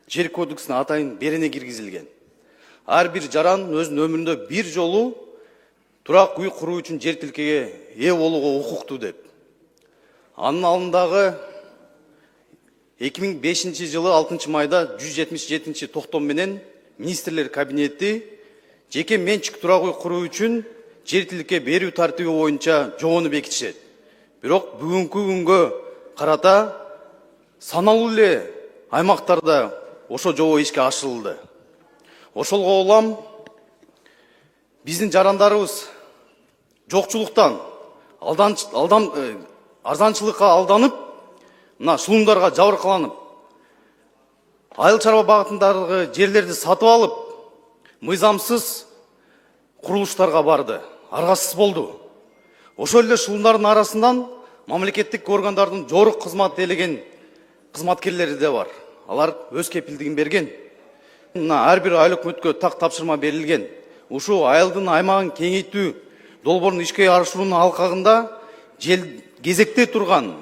Жер кодексіне атайын берене киргизилген. Ар бир жаран өзүнүн өмүрүндө бир жолу турак үй куруу үчүн жер тилкеге ээ болууга укуктуу деп. Анын алдындагы 2005 жылы 6 майда 177 токтом менен министрлер кабинети жеке менчик турак үй куруу үчүн жер тилке берүү тартиби боюнча жобону бекитишет. Бирок бүгүнкү күнгө карата саналуу эле аймактарда ошо жобо ишке ашырылды. Ошолго улам биздин жарандарыбыз жокчулуктан арзанчылыкка алданып, мына шулумдарга жабыркаланып, айыл чарба багытындагы жерлерди сатып алып, мыйзамсыз курулуштарга барды, аргасыз болду. Ошол эле шулумдардын арасынан мамлекеттик органдардын жогорку кызмат элеген кызматкерлери де бар. Алар өз кепилдигин берген. Ар бир айыл өкмөткө так тапшырма берилген. Ушул айылдын аймагын кеңейтүү долбоорун ишке ашыруунун алкагында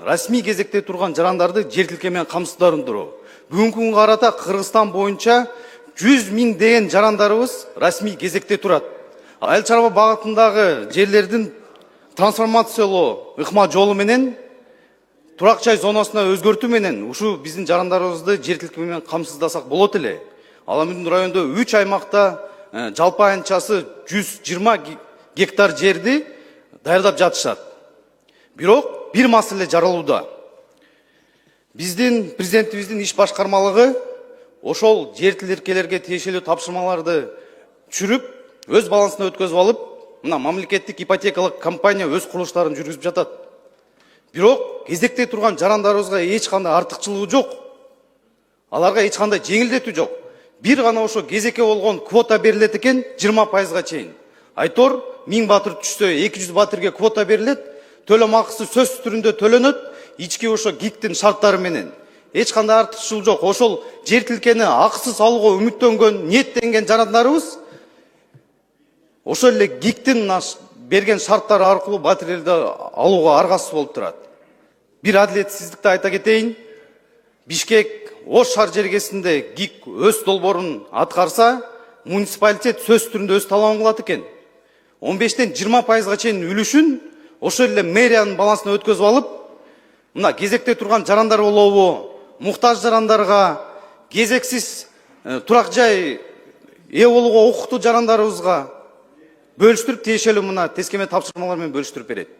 расмий кезекте турган жарандарды жер тилке менен камсыздандыруу. Бүгүнкү күнгө карата Кыргызстан боюнча 100 000 деген жарандарыбыз расмий кезекте турат. Айыл чарба багытындагы жерлердин трансформациялоо ыкма жолу менен турак жай зонасына өзгөртүү менен ушу биздин жарандарыбызды жер тилке менен камсыздасак болот эле. Ал эми райондо 3 аймакта жалпы айнчасы 120 гектар жерди даярдап жатышат. Бирок бир маселе жаралууда. Биздин президентибиздин иш башкармалыгы ошол жер тилкелерге тиешелүү тапшырмаларды түшүрүп, өз балансына өткөзүп алып, мына мамлекеттик ипотекалык компания өз курулуштарын жүргүзүп жатат. Бирок кезекте турган жарандарыбызга эч кандай артыкчылыгы жок. Аларга эч кандай жеңилдетүү жок. Бир гана ошо кезекке болгон квота берилет экен 20%га чейин. Айтор 1000 батыр түшсө 200 батырга квота берилет, төлөм акысы сөзсүз түрүндө төлөнөт, ички ошо ГИКтин шарттары менен. Эч кандай артыкчылык жок. Ошол жер тилкени акысыз алууга үмүттөнгөн, ниеттенген жарандарыбыз ошол эле ГИКтин берген шарттары аркылуу батырлерди алууга аргасыз болуп турат. Бир адилетсиздикти айта кетейин. Бишкек Ош шаар жергесинде ГИК өз долбоорун аткарса, муниципалитет сөз түрүндө өз талабын кылат экен. 15-тен 20%га чейин үлүшүн ошол эле мэриянын балансына өткөзүп алып, мына кезекте турган жарандар болобу, муктаж жарандарга, кезексиз турак жай ээ болууга укуктуу жарандарыбызга бөлүштүрүп тиешелүү мына тескеме тапшырмалар менен бөлүштүрүп берет.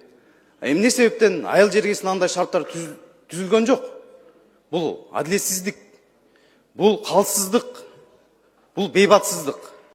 Эмне себептен айыл жергесинде андай шарттар түзүлгөн жок? Бул адилетсиздик, бул калсыздык, бул бейбатсыздык.